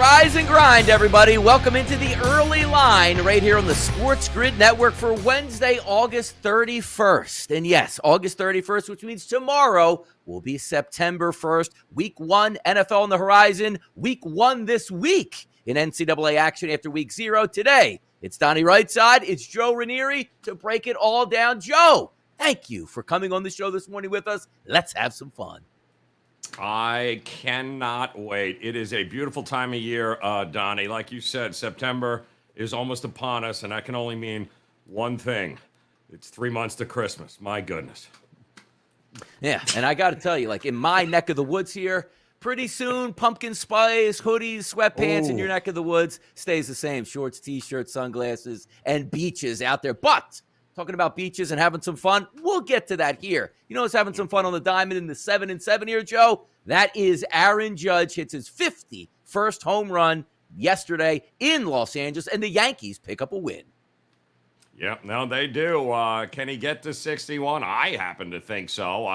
Rise and grind, everybody. Welcome into the early line right here on the Sports Grid Network for Wednesday, August 31st. And yes, August 31st, which means tomorrow will be September 1st. Week 1, NFL on the horizon. Week 1 this week in NCAA action after Week 0. Today, it's Donnie Rightside. It's Joe Ranieri to break it all down. Joe, thank you for coming on the show this morning with us. Let's have some fun. I cannot wait. It is a beautiful time of year, Donnie. Like you said, September is almost upon us, and that can only mean one thing. It's 3 months to Christmas. My goodness. Yeah, and I got to tell you, like in my neck of the woods here, pretty soon pumpkin spice, hoodies, sweatpants in your neck of the woods stays the same. Shorts, T-shirts, sunglasses, and beaches out there. But talking about beaches and having some fun, we'll get to that here. You know who's having some fun on the diamond in the 7-7 here, Joe? That is Aaron Judge. Hits his 51st home run yesterday in Los Angeles, and the Yankees pick up a win. Yep, no, they do. Can he get to 61? I happen to think so.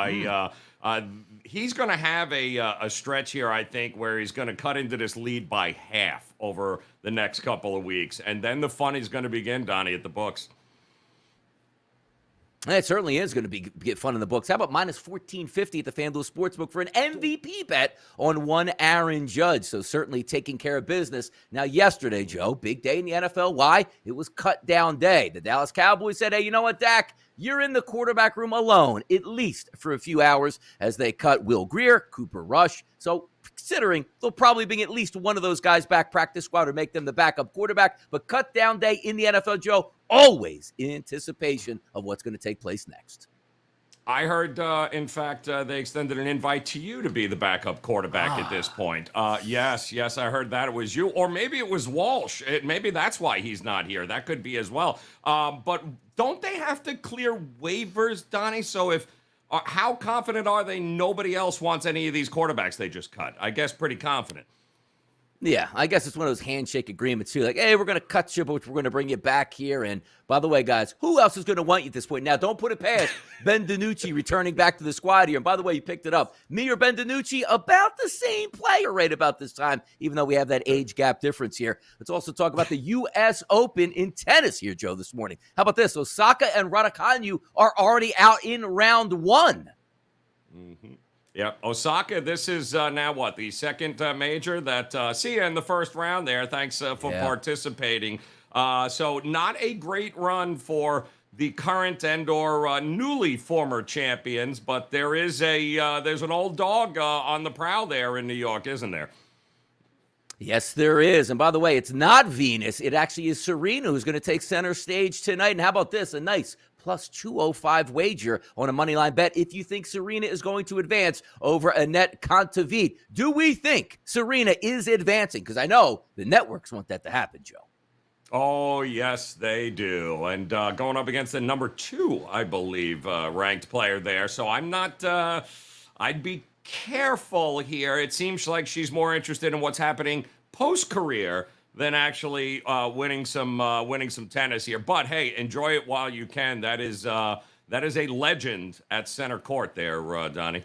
He's going to have a stretch here, I think, where he's going to cut into this lead by half over the next couple of weeks. And then the fun is going to begin, Donnie, at the books. It certainly is going to get fun in the books. How about minus 1450 at the FanDuel Sportsbook for an MVP bet on one Aaron Judge? So certainly taking care of business. Now, yesterday, Joe, big day in the NFL. Why? It was cut down day. The Dallas Cowboys said, hey, you know what, Dak? You're in the quarterback room alone, at least for a few hours, as they cut Will Grier, Cooper Rush. So considering they'll probably bring at least one of those guys back practice squad or make them the backup quarterback. But cut down day in the NFL, Joe, always in anticipation of what's going to take place next. I heard, in fact, they extended an invite to you to be the backup quarterback at this point. Yes, I heard that it was you. Or maybe it was Walsh. Maybe that's why he's not here. That could be as well. But don't they have to clear waivers, Donnie? So how confident are they nobody else wants any of these quarterbacks they just cut? I guess pretty confident. Yeah, I guess it's one of those handshake agreements too. Like, hey, we're going to cut you, but we're going to bring you back here. And by the way, guys, who else is going to want you at this point? Now, don't put it past Ben DiNucci returning back to the squad here. And by the way, you picked it up. Me or Ben DiNucci, about the same player right about this time, even though we have that age gap difference here. Let's also talk about the U.S. Open in tennis here, Joe, this morning. How about this? Osaka and Raducanu are already out in round one. Mm-hmm. Yeah, Osaka, this is now what, the second major that, see you in the first round there. Thanks for participating. So not a great run for the current and or newly former champions, but there's an old dog on the prowl there in New York, isn't there? Yes, there is. And by the way, it's not Venus. It actually is Serena who's going to take center stage tonight. And how about this? A nice plus 205 wager on a moneyline bet if you think Serena is going to advance over Annette Kontaveit. Do we think Serena is advancing? Because I know the networks want that to happen, Joe. Oh, yes, they do. And going up against the number 2, I believe, ranked player there. So I'm not, I'd be careful here. It seems like she's more interested in what's happening post-career than actually winning some tennis here. But hey, enjoy it while you can. That is a legend at center court there, Donnie.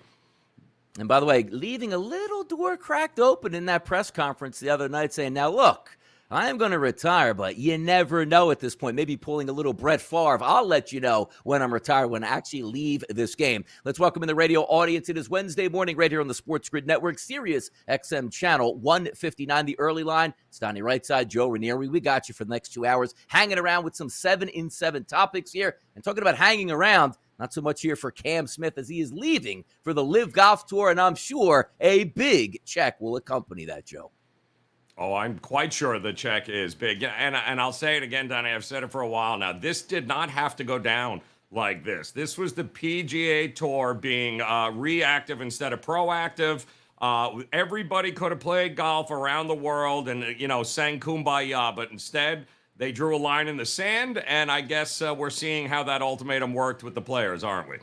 And by the way, leaving a little door cracked open in that press conference the other night, saying, "Now look, I am going to retire, but you never know at this point." Maybe pulling a little Brett Favre. I'll let you know when I'm retired, when I actually leave this game. Let's welcome in the radio audience. It is Wednesday morning right here on the Sports Grid Network, Sirius XM channel 159, the early line. It's Donnie Rightside, Joe Ranieri. We got you for the next 2 hours, hanging around with some 7-in-7 topics here. And talking about hanging around, not so much here for Cam Smith as he is leaving for the Live Golf Tour, and I'm sure a big check will accompany that, Joe. Oh, I'm quite sure the check is big. And I'll say it again, Donnie, I've said it for a while now. This did not have to go down like this. This was the PGA Tour being reactive instead of proactive. Everybody could have played golf around the world and, sang Kumbaya, but instead they drew a line in the sand, and I guess we're seeing how that ultimatum worked with the players, aren't we?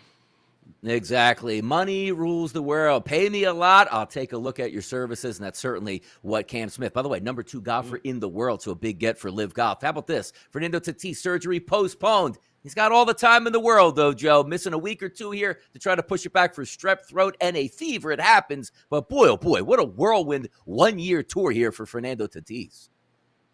Exactly. Money rules the world. Pay me a lot, I'll take a look at your services, and that's certainly what Cam Smith, by the way, number 2 golfer in the world, so a big get for Live Golf. How about this? Fernando Tatis surgery postponed. He's got all the time in the world, though, Joe. Missing a week or two here to try to push it back for strep throat and a fever. It happens. But boy, oh boy, what a whirlwind one-year tour here for Fernando Tatis.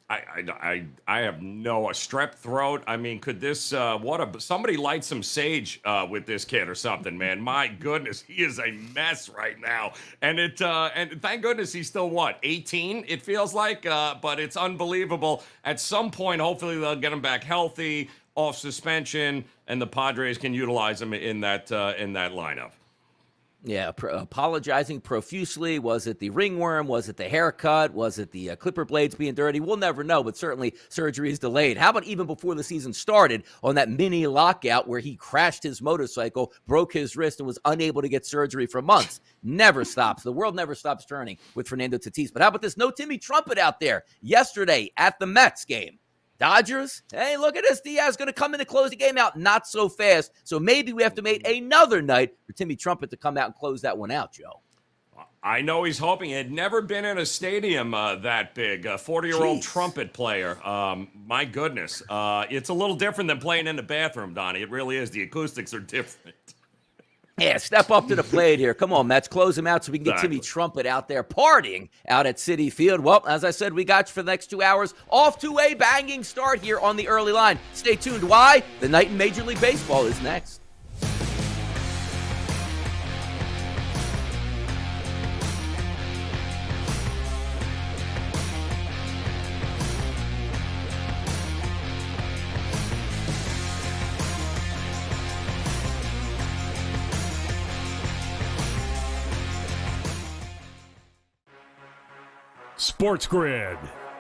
I have no strep throat. I mean, could this somebody light some sage with this kid or something, man? My goodness, he is a mess right now. And and thank goodness he's still 18? It feels like, but it's unbelievable. At some point, hopefully they'll get him back healthy, off suspension, and the Padres can utilize him in that lineup. Yeah, apologizing profusely. Was it the ringworm? Was it the haircut? Was it the clipper blades being dirty? We'll never know, but certainly surgery is delayed. How about even before the season started on that mini lockout where he crashed his motorcycle, broke his wrist, and was unable to get surgery for months? Never stops. The world never stops turning with Fernando Tatis. But how about this? No Timmy Trumpet out there yesterday at the Mets game. Dodgers, hey, look at this. Diaz going to come in to close the game out. Not so fast. So maybe we have to make another night for Timmy Trumpet to come out and close that one out, Joe. I know he's hoping. He had never been in a stadium that big. A 40-year-old trumpet player. My goodness. It's a little different than playing in the bathroom, Donnie. It really is. The acoustics are different. Yeah, step up to the plate here. Come on, Mets, close him out so we can get Timmy Trumpet out there partying out at Citi Field. Well, as I said, we got you for the next 2 hours. Off to a banging start here on the early line. Stay tuned. Why? The night in Major League Baseball is next. Sports Grid,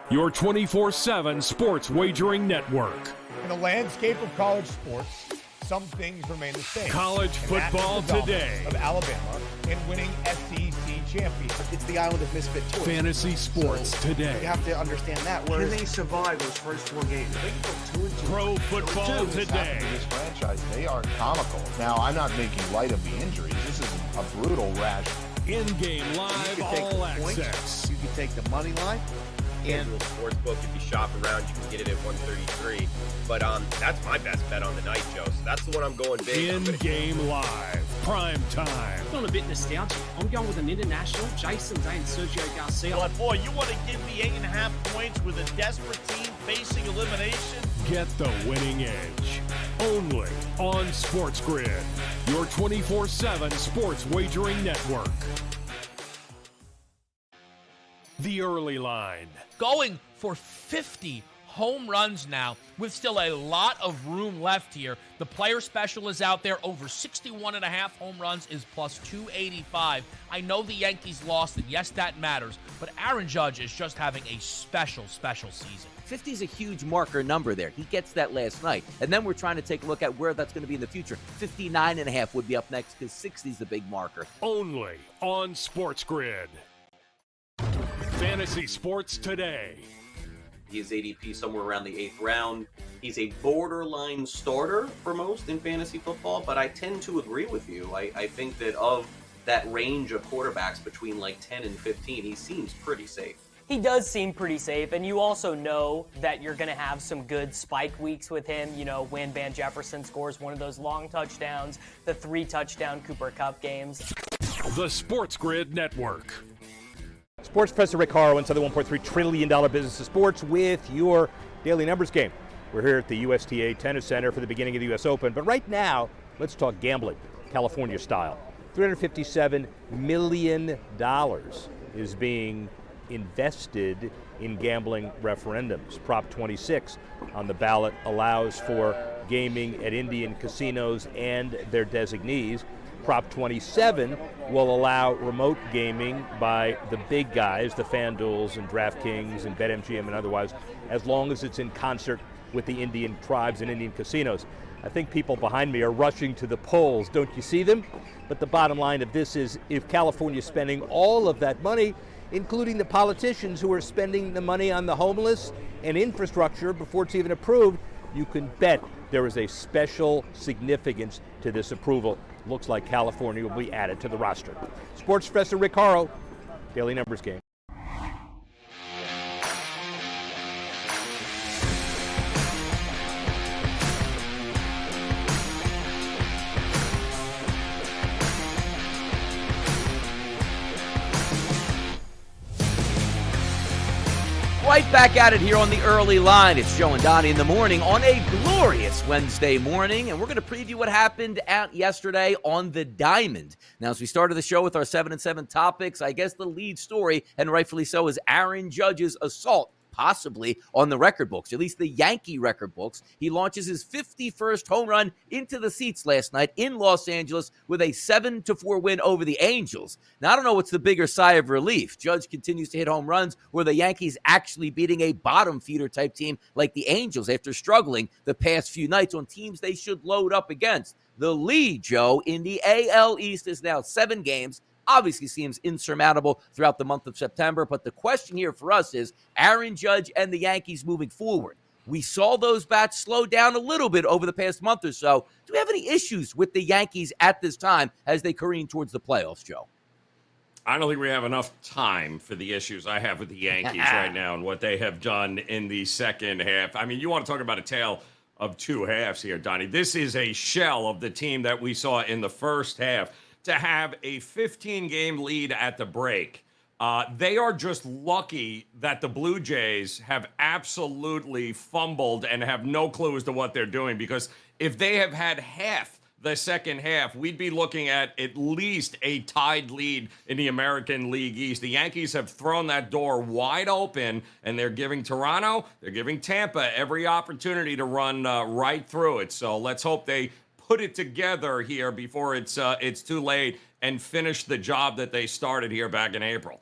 your 24/7 sports wagering network. In the landscape of college sports, some things remain the same. College football today. Of Alabama in winning SEC championship. It's the island of misfit toys. Fantasy sports today. You have to understand that. Can they survive those first 4 games? They can go 2-2. Pro football today. This franchise, they are comical. Now, I'm not making light of the injuries. This is a brutal rash. In-game live, all access. You can take the money line. FanDuel Sportsbook, if you shop around, you can get it at 133. But that's my best bet on the night, Joe. So that's the one I'm going big. In-game live, prime time. Feeling a bit nostalgic. I'm going with an international, Jason Day and Sergio Garcia. But boy, you want to give me 8.5 points with a desperate team facing elimination? Get the winning edge. Only on Sports Grid, your 24/7 sports wagering network. The early line. Going for 50 home runs now with still a lot of room left here. The player special is out there. Over 61.5 home runs is plus 285. I know the Yankees lost, and yes, that matters. But Aaron Judge is just having a special season. 50 is a huge marker number there. He gets that last night. And then we're trying to take a look at where that's going to be in the future. 59.5 would be up next because 60 is the big marker. Only on Sports Grid. Fantasy sports today. His ADP somewhere around the 8th round. He's a borderline starter for most in fantasy football, but I tend to agree with you. I think that of that range of quarterbacks between like 10 and 15, he seems pretty safe. He does seem pretty safe, and you also know that you're going to have some good spike weeks with him. You know, when Van Jefferson scores one of those long touchdowns, the 3-touchdown Cooper Kupp games. The Sports Grid Network. Sports Professor Rick Horrow inside the $1.3 trillion business of sports with your daily numbers game. We're here at the USTA Tennis Center for the beginning of the U.S. Open, but right now, let's talk gambling, California style. $357 million is being invested in gambling referendums. Prop 26 on the ballot allows for gaming at Indian casinos and their designees. Prop 27 will allow remote gaming by the big guys, the FanDuels and DraftKings and BetMGM and otherwise, as long as it's in concert with the Indian tribes and Indian casinos. I think people behind me are rushing to the polls. Don't you see them? But the bottom line of this is, if California's spending all of that money, including the politicians who are spending the money on the homeless and infrastructure before it's even approved, you can bet there is a special significance to this approval. Looks like California will be added to the roster. Sports Professor Rick Horrow, Daily Numbers Game. right back at it here on the early line. It's Joe and Donnie in the morning on a glorious Wednesday morning, and we're going to preview what happened out yesterday on the Diamond. Now, as we started the show with our 7 and 7 topics, I guess the lead story, and rightfully so, is Aaron Judge's assault, possibly on the record books, at least the Yankee record books. He launches his 51st home run into the seats last night in Los Angeles with a 7-4 win over the Angels. Now, I don't know what's the bigger sigh of relief. Judge continues to hit home runs, where the Yankees actually beating a bottom feeder type team like the Angels after struggling the past few nights on teams they should load up against. The lead, Joe, in the AL East is now 7 games. Obviously seems insurmountable throughout the month of September, but the question here for us is Aaron Judge and the Yankees moving forward. We saw those bats slow down a little bit over the past month or so. Do we have any issues with the Yankees at this time as they careen towards the playoffs, Joe? I don't think we have enough time for the issues I have with the Yankees right now and what they have done in the second half. I mean, you want to talk about a tale of two halves here, Donnie. This is a shell of the team that we saw in the first half. To have a 15-game lead at the break. They are just lucky that the Blue Jays have absolutely fumbled and have no clue as to what they're doing, because if they have had half the second half, we'd be looking at least a tied lead in the American League East. The Yankees have thrown that door wide open, and they're giving Toronto, they're giving Tampa every opportunity to run right through it. So let's hope they put it together here before it's too late and finish the job that they started here back in April.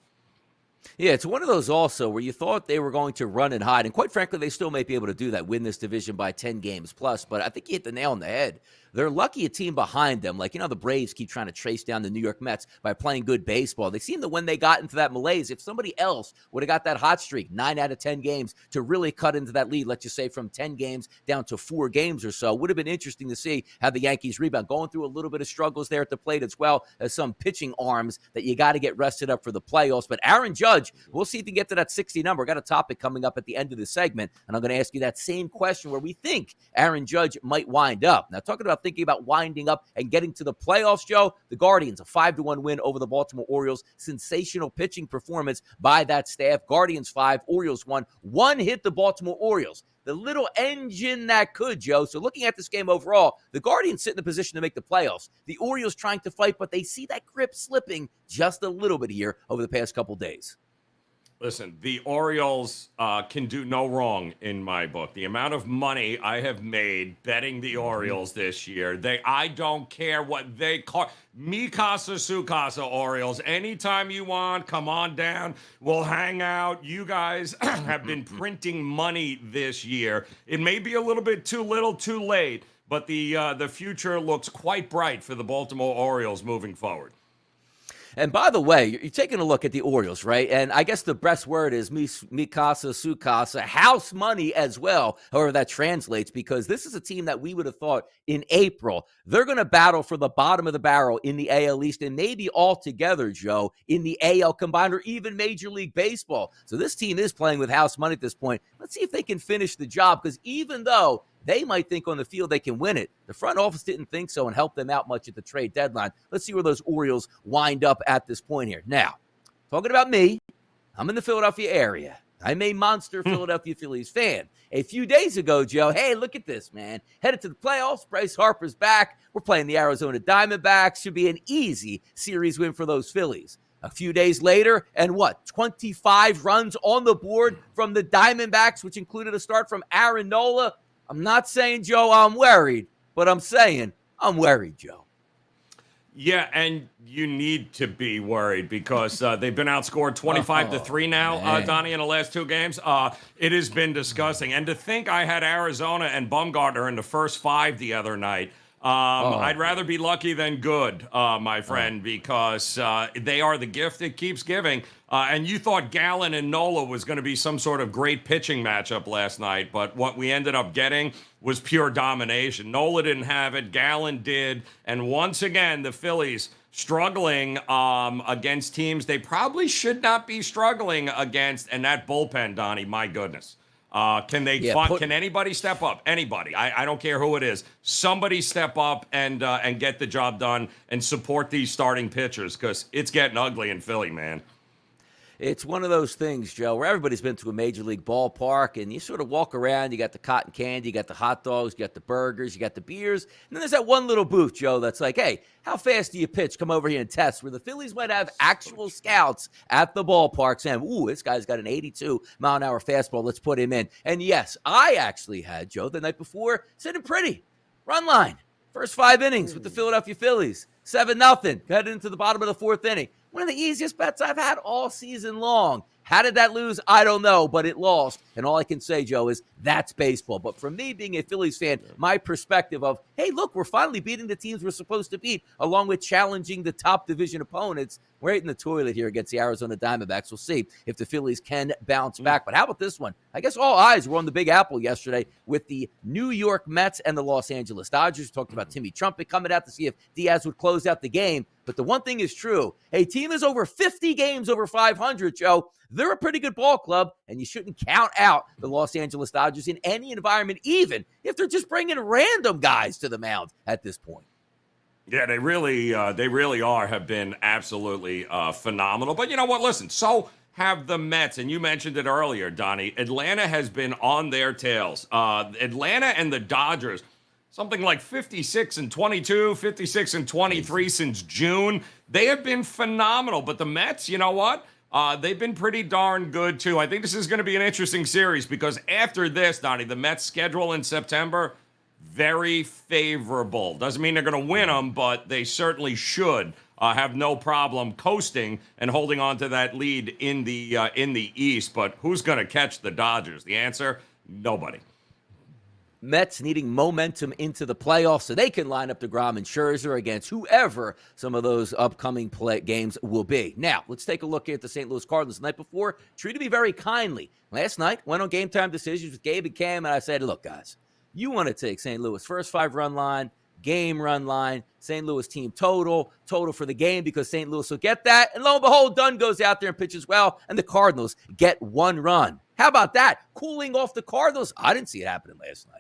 Yeah, it's one of those also where you thought they were going to run and hide, and quite frankly, they still may be able to do that, win this division by 10 games plus, but I think you hit the nail on the head. They're lucky a team behind them. Like, the Braves keep trying to trace down the New York Mets by playing good baseball. They seem that when they got into that malaise, if somebody else would have got that hot streak, 9 out of 10 games, to really cut into that lead, let's just say from 10 games down to 4 games or so, would have been interesting to see how the Yankees rebound. Going through a little bit of struggles there at the plate as well as some pitching arms that you got to get rested up for the playoffs. But Aaron Judge, we'll see if he can get to that 60 number. I got a topic coming up at the end of the segment, and I'm going to ask you that same question where we think Aaron Judge might wind up. Now, talking about thinking about winding up and getting to the playoffs, Joe, the Guardians, a 5-1 win over the Baltimore Orioles. Sensational pitching performance by that staff. Guardians 5, Orioles 1. One hit the Baltimore Orioles. The little engine that could, Joe. So looking at this game overall, the Guardians sit in a position to make the playoffs. The Orioles trying to fight, but they see that grip slipping just a little bit here over the past couple days. Listen, the Orioles can do no wrong in my book. The amount of money I have made betting the Orioles this year, I don't care what they call mi casa su casa, Orioles. Anytime you want, come on down. We'll hang out. You guys have been printing money this year. It may be a little bit too little, too late, but the future looks quite bright for the Baltimore Orioles moving forward. And by the way, you're taking a look at the Orioles, right? And I guess the best word is mi casa, su casa, house money as well, however that translates, because this is a team that we would have thought in April, they're going to battle for the bottom of the barrel in the AL East and maybe altogether, Joe, in the AL combined or even Major League Baseball. So this team is playing with house money at this point. Let's see if they can finish the job, because even though they might think on the field they can win it, the front office didn't think so and helped them out much at the trade deadline. Let's see where those Orioles wind up at this point here. Now, talking about me, I'm in the Philadelphia area. I'm a monster Philadelphia Phillies fan. A few days ago, Joe, hey, look at this, man. Headed to the playoffs. Bryce Harper's back. We're playing the Arizona Diamondbacks. Should be an easy series win for those Phillies. A few days later, and 25 runs on the board from the Diamondbacks, which included a start from Aaron Nola. I'm not saying, Joe, I'm worried, but I'm saying I'm worried, Joe. Yeah, and you need to be worried because they've been outscored 25-3 now, Donnie, in the last 2 games. It has been disgusting. And to think I had Arizona and Bumgarner in the first 5 the other night, I'd rather be lucky than good, my friend, because they are the gift that keeps giving. And you thought Gallen and Nola was going to be some sort of great pitching matchup last night, but what we ended up getting was pure domination. Nola didn't have it, Gallen did, and once again, the Phillies struggling against teams they probably should not be struggling against, and that bullpen, Donnie, my goodness. Can anybody step up? Anybody. I don't care who it is. Somebody step up and get the job done and support these starting pitchers, because it's getting ugly in Philly, man. It's one of those things, Joe, where everybody's been to a major league ballpark and you sort of walk around. You got the cotton candy, you got the hot dogs, you got the burgers, you got the beers. And then there's that one little booth, Joe, that's like, hey, how fast do you pitch? Come over here and test. Where the Phillies might have actual scouts at the ballpark saying, ooh, this guy's got an 82-mile-an-hour fastball. Let's put him in. And yes, I actually had, Joe, the night before, sitting pretty. Run line. First 5 innings with the Philadelphia Phillies. 7-0. Headed into the bottom of the 4th inning. One of the easiest bets I've had all season long. How did that lose? I don't know, but it lost. And all I can say, Joe, is that's baseball. But for me, being a Phillies fan, my perspective of, hey, look, we're finally beating the teams we're supposed to beat, along with challenging the top division opponents. We're right in the toilet here against the Arizona Diamondbacks. We'll see if the Phillies can bounce back. But how about this one? I guess all eyes were on the Big Apple yesterday with the New York Mets and the Los Angeles Dodgers. Talked about Timmy Trumpet coming out to see if Diaz would close out the game. But the one thing is true. A team is over 50 games over 500, Joe. They're a pretty good ball club, and you shouldn't count out the Los Angeles Dodgers in any environment, even if they're just bringing random guys to the mound at this point. Yeah, they really have been absolutely phenomenal. But you know what? Listen, so have the Mets, and you mentioned it earlier, Donnie. Atlanta has been on their tails. Atlanta and the Dodgers, something like 56-22, 56-23 since June. They have been phenomenal. But the Mets, you know what? They've been pretty darn good, too. I think this is going to be an interesting series because after this, Donnie, the Mets' schedule in September, very favorable. Doesn't mean they're going to win them, but they certainly should have no problem coasting and holding on to that lead in the East. But who's going to catch the Dodgers? The answer, nobody. Mets needing momentum into the playoffs so they can line up DeGrom and Scherzer against whoever some of those upcoming games will be. Now, let's take a look at the St. Louis Cardinals. The night before, treated me very kindly. Last night, went on Game Time Decisions with Gabe and Cam, and I said, look, guys, you want to take St. Louis first 5-run line, game run line, St. Louis team total for the game because St. Louis will get that. And lo and behold, Dunn goes out there and pitches well, and the Cardinals get 1 run. How about that? Cooling off the Cardinals. I didn't see it happening last night.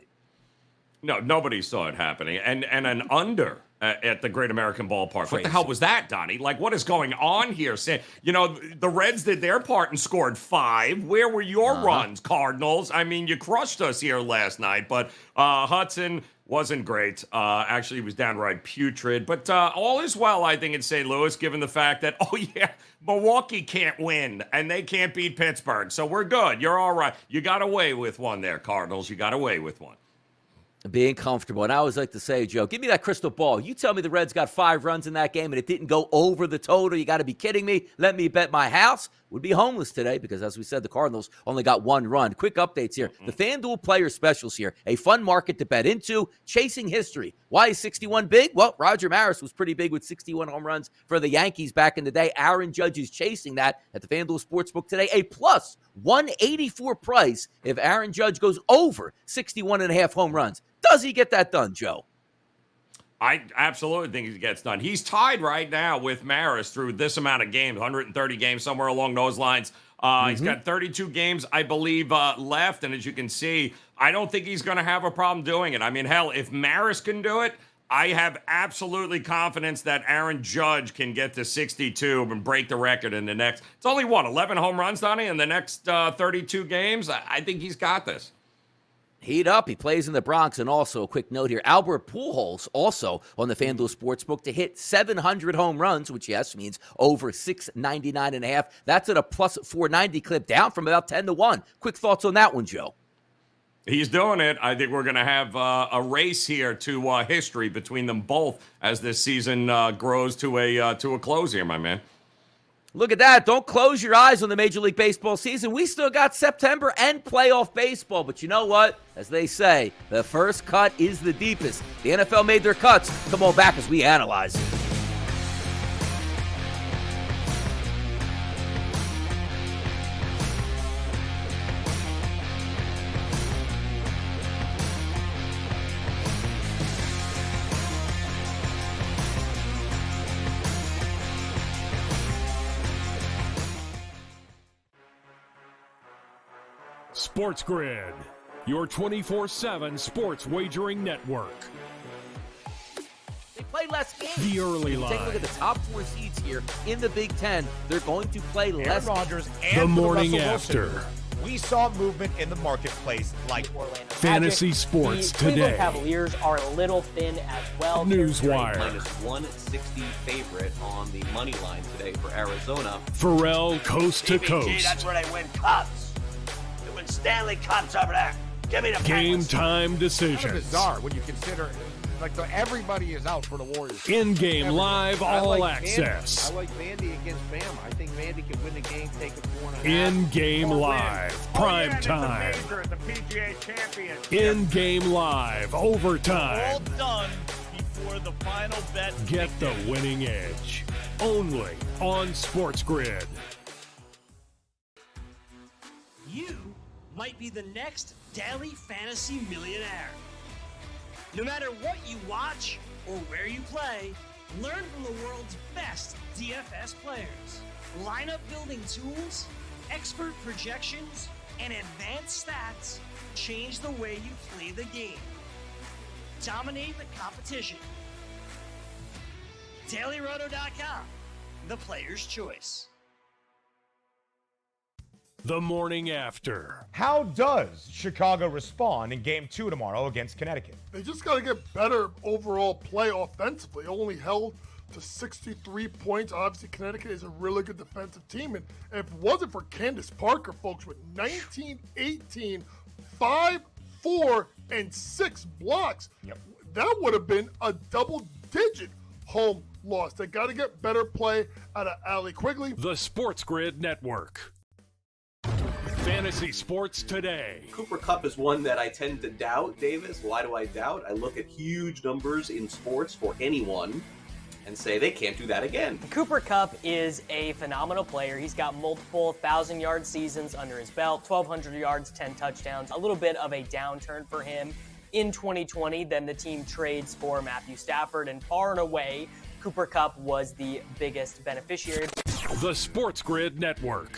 No, nobody saw it happening. And an under at the Great American Ballpark. What the hell was that, Donnie? Like, what is going on here? You know, the Reds did their part and scored 5. Where were your runs, Cardinals? I mean, you crushed us here last night. But Hudson wasn't great. Actually, he was downright putrid. But all is well, I think, in St. Louis, given the fact that, Milwaukee can't win, and they can't beat Pittsburgh. So we're good. You're all right. You got away with one there, Cardinals. You got away with one. Being comfortable. And I always like to say, Joe, give me that crystal ball. You tell me the Reds got 5 runs in that game and it didn't go over the total. You got to be kidding me. Let me bet my house would be homeless today because, as we said, the Cardinals only got 1 run. Quick updates here. The FanDuel player specials here. A fun market to bet into. Chasing history. Why is 61 big? Well, Roger Maris was pretty big with 61 home runs for the Yankees back in the day. Aaron Judge is chasing that at the FanDuel Sportsbook today. A plus 184 price if Aaron Judge goes over 61.5 home runs. Does he get that done, Joe? I absolutely think he gets done. He's tied right now with Maris through this amount of games, 130 games, somewhere along those lines. He's got 32 games, I believe, left. And as you can see, I don't think he's going to have a problem doing it. I mean, hell, if Maris can do it, I have absolutely confidence that Aaron Judge can get to 62 and break the record in the next. It's only 11 home runs, Donnie, in the next 32 games. I think he's got this. Heat up. He plays in the Bronx. And also, a quick note here, Albert Pujols also on the FanDuel Sportsbook to hit 700 home runs, which, yes, means over 699.5. That's at a plus 490 clip, down from about 10-1. Quick thoughts on that one, Joe? He's doing it. I think we're going to have a race here to history between them both as this season grows to a close here, my man. Look at that. Don't close your eyes on the Major League Baseball season. We still got September and playoff baseball. But you know what? As they say, the first cut is the deepest. The NFL made their cuts. Come on back as we analyze it. Sports Grid, your 24/7 sports wagering network. They played last less games. The early Take a look at the top 4 seeds here in the Big Ten. They're going to play less. Rodgers The morning after. We saw movement in the marketplace like Orlando Fantasy Magic. sports The Cleveland today. Cavaliers are a little thin as well. Newswire. Minus 160 favorite on the money line today for Arizona. Pharrell coast to coast. That's where they win cups. They win Stanley Cups over there. Give me the Game Penguins. time Kind of decisions. bizarre when you consider, like, everybody is out for the Warriors. In-game live I all like access. I like Vandy against Bama. I think Vandy can win the game, take a 4.5. In-game live, prime time. The PGA champion. In-game live, overtime. done before the final bet. Get the winning edge. Only on Sports Grid. You might be the next daily fantasy millionaire. No matter what you watch or where you play, learn from the world's best DFS players. Lineup building tools, expert projections, and advanced stats change the way you play the game. Dominate the competition. DailyRoto.com, the player's choice. The morning after. How does Chicago respond in Game 2 tomorrow against Connecticut? They just got to get better overall play offensively. Only held to 63 points. Obviously, Connecticut is a really good defensive team. And if it wasn't for Candace Parker, folks, with 19, 18, 5, 4, and 6 blocks, that would have been a double-digit home loss. They got to get better play out of Allie Quigley. The Sports Grid Network. Fantasy sports today. Cooper Kupp is one that I tend to doubt, Davis. Why do I doubt? I look at huge numbers in sports for anyone and say they can't do that again. Cooper Kupp is a phenomenal player. He's got multiple 1,000-yard seasons under his belt, 1,200 yards, 10 touchdowns. A little bit of a downturn for him in 2020. Then the team trades for Matthew Stafford, and far and away, Cooper Kupp was the biggest beneficiary. The Sports Grid Network.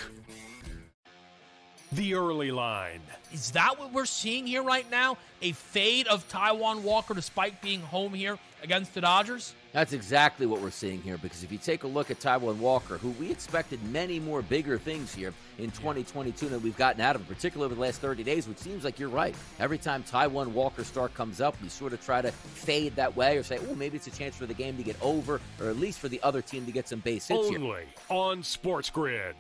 The early line. Is that what we're seeing here right now? A fade of Taijuan Walker despite being home here against the Dodgers? That's exactly what we're seeing here, because if you take a look at Taijuan Walker, who we expected many more bigger things here in 2022 than we've gotten out of him, particularly over the last 30 days, which seems like you're right. Every time Taijuan Walker's start comes up, we sort of try to fade that way or say, oh, maybe it's a chance for the game to get over, or at least for the other team to get some base hits here. Only on Sports Grid.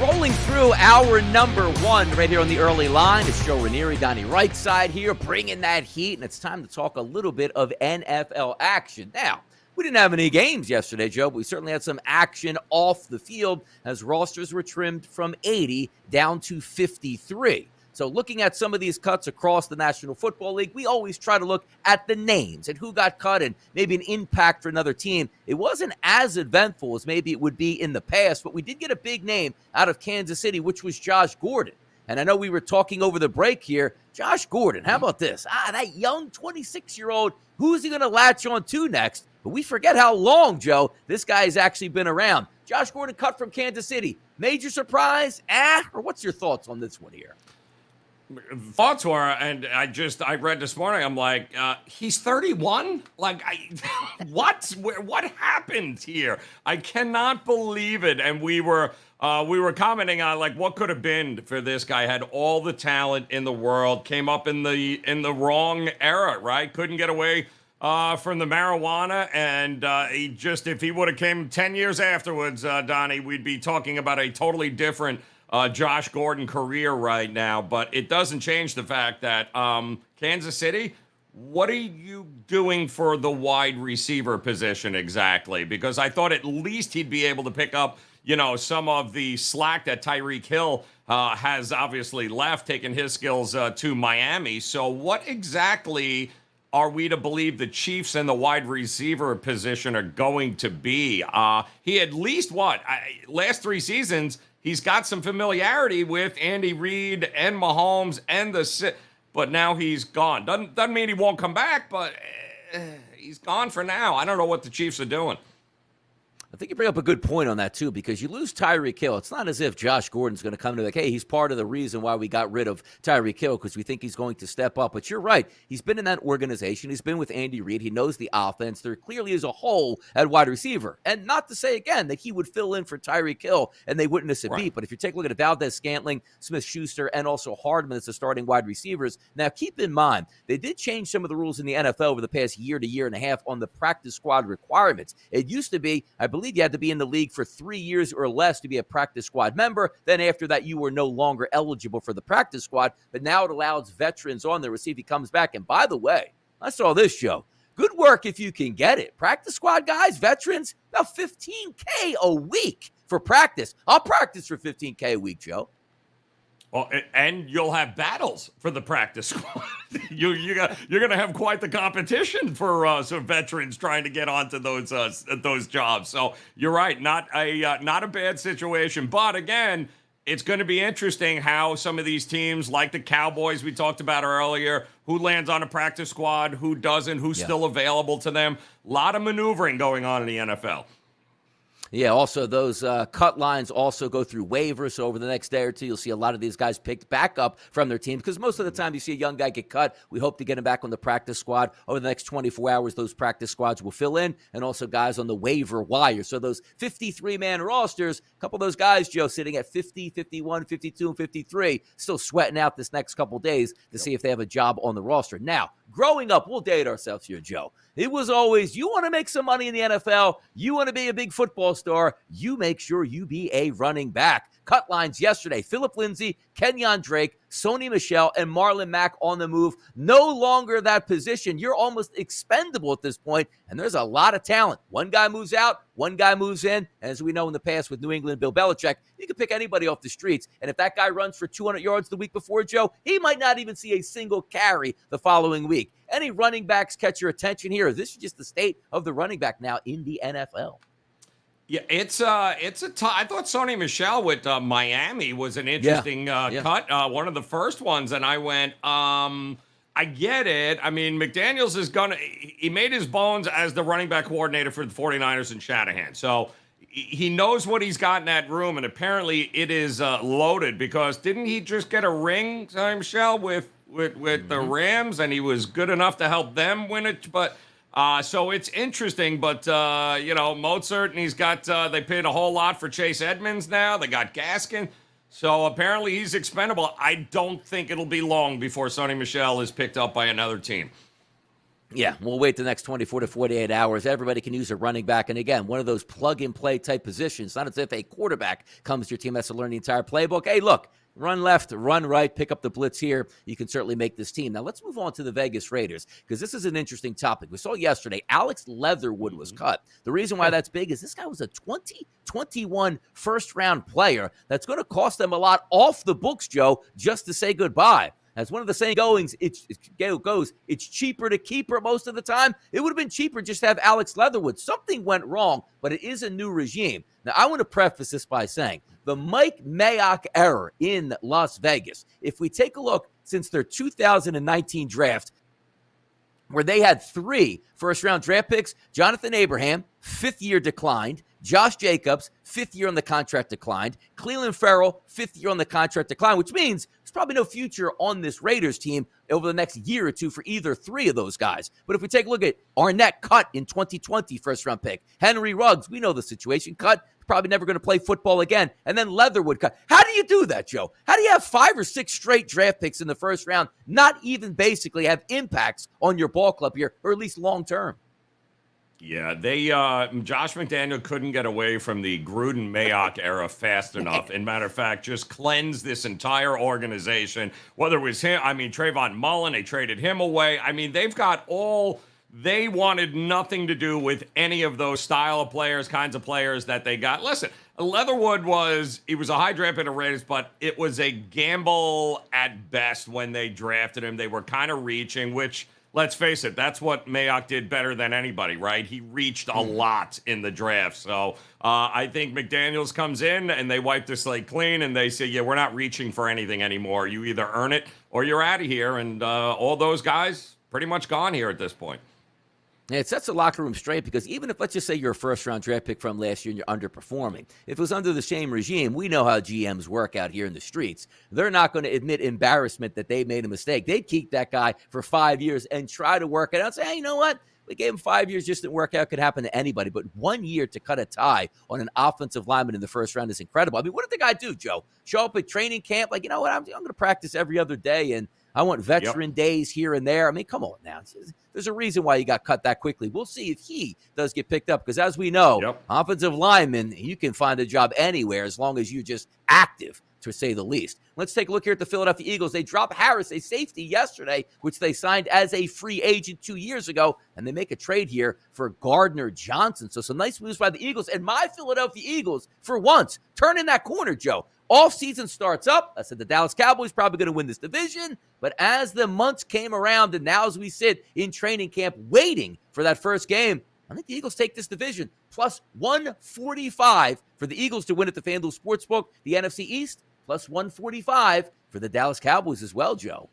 Rolling through hour number 1 right here on the early line. It's Joe Ranieri, Donnie right side here, bringing that heat, and it's time to talk a little bit of NFL action. Now, we didn't have any games yesterday, Joe, but we certainly had some action off the field as rosters were trimmed from 80 down to 53. So looking at some of these cuts across the National Football League, we always try to look at the names and who got cut and maybe an impact for another team. It wasn't as eventful as maybe it would be in the past, but we did get a big name out of Kansas City, which was Josh Gordon. And I know we were talking over the break here. Josh Gordon, how about this? That young 26-year-old, who's he going to latch on to next? But we forget how long, Joe, this guy has actually been around. Josh Gordon cut from Kansas City. Major surprise? Or what's your thoughts on this one here? Thoughts were, and I read this morning, I'm like, he's 31? Like, what happened here? I cannot believe it. And we were commenting on, like, what could have been for this guy. Had all the talent in the world, came up in the wrong era, right? Couldn't get away from the marijuana, and if he would have came 10 years afterwards, Donnie, we'd be talking about a totally different Josh Gordon career right now. But it doesn't change the fact that Kansas City, what are you doing for the wide receiver position exactly? Because I thought at least he'd be able to pick up, some of the slack that Tyreek Hill has obviously left, taking his skills to Miami. So what exactly are we to believe the Chiefs and the wide receiver position are going to be? He at least, last 3 seasons, he's got some familiarity with Andy Reid and Mahomes and but now he's gone. Doesn't mean he won't come back, but he's gone for now. I don't know what the Chiefs are doing. I think you bring up a good point on that, too, because you lose Tyreek Hill. It's not as if Josh Gordon's going to come to like, hey, he's part of the reason why we got rid of Tyreek Hill because we think he's going to step up. But you're right. He's been in that organization. He's been with Andy Reid. He knows the offense. There clearly is a hole at wide receiver. And not to say, again, that he would fill in for Tyreek Hill and they wouldn't miss a beat. But if you take a look at Valdez-Scantling, Smith-Schuster, and also Hardman as the starting wide receivers, now keep in mind, they did change some of the rules in the NFL over the past year to year and a half on the practice squad requirements. It used to be, I believe you had to be in the league for 3 years or less to be a practice squad member. Then after that, you were no longer eligible for the practice squad. But now it allows veterans on there. We'll see if he comes back. And by the way, I saw this, Joe. Good work if you can get it. Practice squad guys, veterans, about $15K a week for practice. I'll practice for $15K a week, Joe. Well, and you'll have battles for the practice squad. you're going to have quite the competition for some veterans trying to get onto those jobs. So you're right, not a bad situation. But again, it's going to be interesting how some of these teams, like the Cowboys we talked about earlier, who lands on a practice squad, who doesn't, who's still available to them. A lot of maneuvering going on in the NFL. Yeah, also those cut lines also go through waivers. So over the next day or two, you'll see a lot of these guys picked back up from their teams because most of the time you see a young guy get cut. We hope to get him back on the practice squad. Over the next 24 hours, those practice squads will fill in and also guys on the waiver wire. So those 53-man rosters, a couple of those guys, Joe, sitting at 50, 51, 52, and 53, still sweating out this next couple days to see if they have a job on the roster. Now, growing up, we'll date ourselves here, Joe. It was always, you want to make some money in the NFL, you want to be a big football star, you make sure you be a running back. Cut lines yesterday, Phillip Lindsay, Kenyon Drake, Sony Michel, and Marlon Mack on the move. No longer that position. You're almost expendable at this point, and there's a lot of talent. One guy moves out, one guy moves in. As we know in the past with New England, Bill Belichick, you can pick anybody off the streets, and if that guy runs for 200 yards the week before, Joe, he might not even see a single carry the following week. Any running backs catch your attention here? This is just the state of the running back now in the NFL. Yeah, I thought Sony Michel with Miami was an interesting cut, one of the first ones, and I went, I get it. I mean, McDaniels he made his bones as the running back coordinator for the 49ers in Shanahan, so he knows what he's got in that room, and apparently it is loaded because didn't he just get a ring, Sony Michel, with the Rams, and he was good enough to help them win it, but... So it's interesting, but, Mozart, and he's got, they paid a whole lot for Chase Edmonds now. They got Gaskin. So apparently he's expendable. I don't think it'll be long before Sony Michel is picked up by another team. Yeah, we'll wait the next 24 to 48 hours. Everybody can use a running back. And again, one of those plug-and-play type positions. Not as if a quarterback comes to your team, has to learn the entire playbook. Hey, look, run left, run right, pick up the blitz here. You can certainly make this team. Now, let's move on to the Vegas Raiders because this is an interesting topic. We saw yesterday Alex Leatherwood was cut. The reason why that's big is this guy was a 2021 first-round player that's going to cost them a lot off the books, Joe, just to say goodbye. As one of the saying goes, it's cheaper to keep her most of the time. It would have been cheaper just to have Alex Leatherwood. Something went wrong, but it is a new regime. Now, I want to preface this by saying the Mike Mayock era in Las Vegas, if we take a look since their 2019 draft, where they had 3 first-round draft picks, Jonathan Abraham, 5th year declined, Josh Jacobs, 5th year on the contract declined, Cleveland Farrell, 5th year on the contract decline, which means there's probably no future on this Raiders team over the next year or two for either 3 of those guys. But if we take a look at Arnett, cut in 2020, first-round pick. Henry Ruggs, we know the situation, cut, probably never going to play football again. And then Leatherwood cut. How do you do that, Joe? How do you have 5 or 6 straight draft picks in the first round, not even basically have impacts on your ball club here, or at least long-term? Yeah, Josh McDaniel couldn't get away from the Gruden-Mayock era fast enough. And matter of fact, just cleansed this entire organization. Whether it was him, Trayvon Mullen, they traded him away. They wanted nothing to do with any of those style of players, kinds of players that they got. Listen, Leatherwood was a high draft pick of Raiders, but it was a gamble at best when they drafted him. They were kind of reaching, which let's face it, that's what Mayock did better than anybody, right? He reached a lot in the draft. So I think McDaniels comes in and they wipe the slate clean and they say, yeah, we're not reaching for anything anymore. You either earn it or you're out of here. And all those guys pretty much gone here at this point. Yeah, it sets the locker room straight because even if, let's just say, you're a first-round draft pick from last year and you're underperforming, if it was under the same regime, we know how GMs work out here in the streets. They're not going to admit embarrassment that they made a mistake. They'd keep that guy for 5 years and try to work it out. Say, hey, you know what? We gave him 5 years, just didn't work out. Could happen to anybody. But 1 year to cut a tie on an offensive lineman in the first round is incredible. I mean, what did the guy do, Joe? Show up at training camp like, you know what? I'm going to practice every other day, and I want veteran days here and there. I mean, come on now. There's a reason why you got cut that quickly. We'll see if he does get picked up because, as we know, offensive linemen, you can find a job anywhere as long as you're just active, to say the least. Let's take a look here at the Philadelphia Eagles. They dropped Harris, a safety, yesterday, which they signed as a free agent 2 years ago, and they make a trade here for Gardner Johnson. So some nice moves by the Eagles. And my Philadelphia Eagles, for once, turn in that corner, Joe. Off-season starts up. I said the Dallas Cowboys probably going to win this division. But as the months came around and now as we sit in training camp waiting for that first game, I think the Eagles take this division. Plus 145 for the Eagles to win at the FanDuel Sportsbook. The NFC East, plus 145 for the Dallas Cowboys as well, Joe.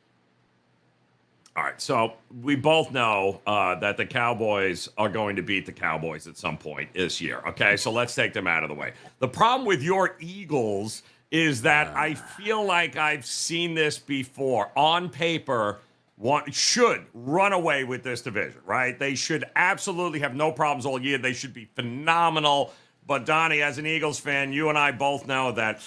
All right, so we both know that the Cowboys are going to beat the Cowboys at some point this year, okay? So let's take them out of the way. The problem with your Eagles is that I feel like I've seen this before. On paper, one should run away with this division, right? They should absolutely have no problems all year. They should be phenomenal. But, Donnie, as an Eagles fan, you and I both know that,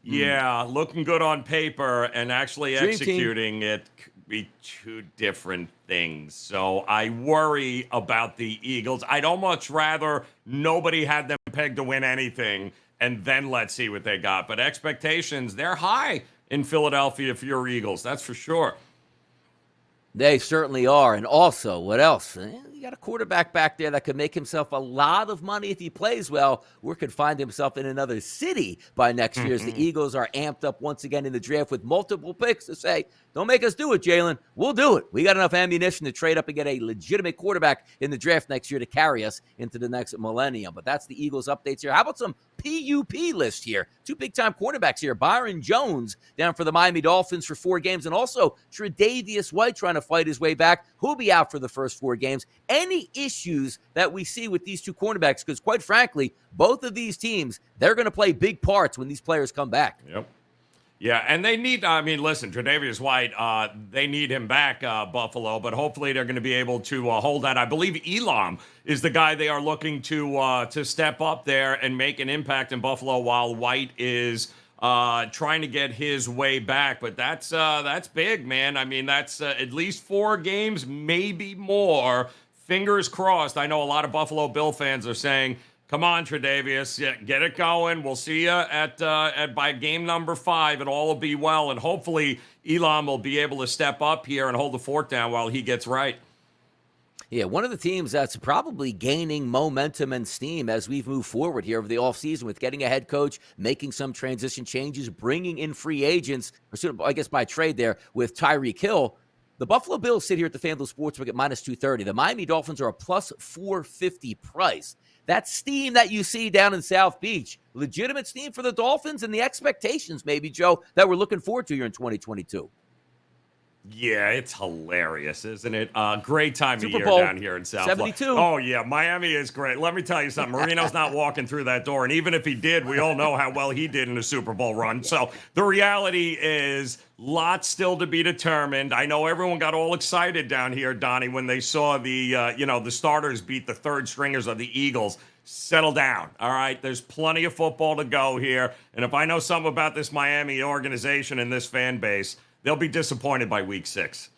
looking good on paper and actually executing it could be two different things. So I worry about the Eagles. I'd almost rather nobody had them pegged to win anything, and then let's see what they got. But expectations, they're high in Philadelphia for your Eagles. That's for sure. They certainly are. And also, what else? You got a quarterback back there that could make himself a lot of money if he plays well, or could find himself in another city by next year as the Eagles are amped up once again in the draft with multiple picks to say, don't make us do it, Jalen. We'll do it. We got enough ammunition to trade up and get a legitimate quarterback in the draft next year to carry us into the next millennium. But that's the Eagles updates here. How about some PUP list here? Two big-time quarterbacks here. Byron Jones down for the Miami Dolphins for 4 games, and also Tre'Davious White trying to fight his way back. Who'll be out for the first 4 games. Any issues that we see with these two cornerbacks, because quite frankly, both of these teams, they're going to play big parts when these players come back. Yep. Yeah, and they need, I mean, listen, Tre'Davious White, they need him back, Buffalo, but hopefully they're going to be able to hold that. I believe Elam is the guy they are looking to step up there and make an impact in Buffalo while White is trying to get his way back. But that's big, man. I mean, that's at least 4 games, maybe more. Fingers crossed. I know a lot of Buffalo Bill fans are saying, come on, Tre'Davious, get it going. We'll see you at by game number 5, and all will be well. And hopefully Elam will be able to step up here and hold the fort down while he gets right. Yeah, one of the teams that's probably gaining momentum and steam as we've moved forward here over the offseason with getting a head coach, making some transition changes, bringing in free agents, or I guess by trade there with Tyreek Hill. The Buffalo Bills sit here at the FanDuel Sportsbook at minus 230. The Miami Dolphins are a plus 450 price. That steam that you see down in South Beach, legitimate steam for the Dolphins and the expectations, maybe, Joe, that we're looking forward to here in 2022. Yeah, it's hilarious, isn't it? Great time Super of Bowl year down here in South 72. Florida. Oh, yeah, Miami is great. Let me tell you something. Marino's not walking through that door, and even if he did, we all know how well he did in a Super Bowl run. So the reality is lots still to be determined. I know everyone got all excited down here, Donnie, when they saw the starters beat the third stringers of the Eagles. Settle down, all right? There's plenty of football to go here. And if I know something about this Miami organization and this fan base, they'll be disappointed by week 6.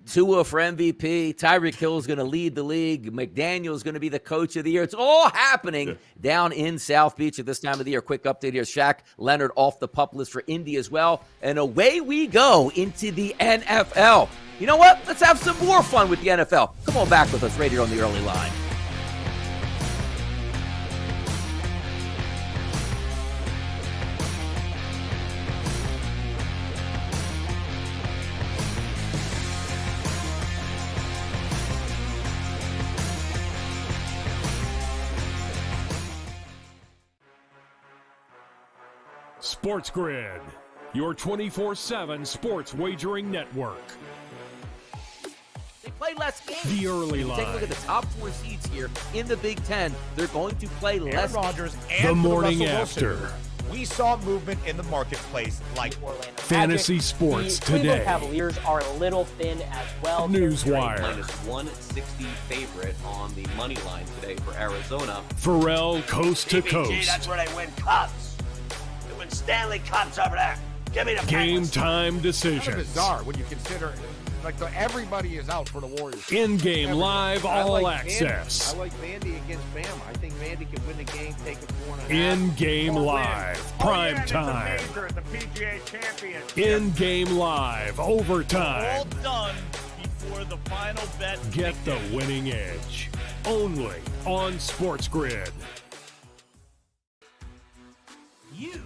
Tua for MVP. Tyreek Hill is going to lead the league. McDaniel is going to be the coach of the year. It's all happening down in South Beach at this time of the year. Quick update here. Shaq Leonard off the PUP list for Indy as well. And away we go into the NFL. You know what? Let's have some more fun with the NFL. Come on back with us right here on the early line. Sports Grid, your 24/7 sports wagering network. They play less games. The early Take a look line. at the top 4 seeds here in the Big Ten. They're going to play Aaron less. Rodgers and The for morning Russell Wilson, after. we saw movement in the marketplace like Fantasy sports the Cleveland today. Cavaliers are a little thin as well. Newswire. Minus 160 favorite on the money line today for Arizona. Pharrell coast to PBG, coast. that's where they win cups. They win Stanley Cups over there. Give me the Game Penguins. time Kind of decisions. bizarre when you consider everybody is out for the Warriors. In-game live I all like access. I like Vandy against Bama. I think Vandy can win the game, take a 4.5. In-game live, prime time. The PGA champion. In-game live, overtime. done before the final bet. Get the winning edge. Only on Sports Grid. You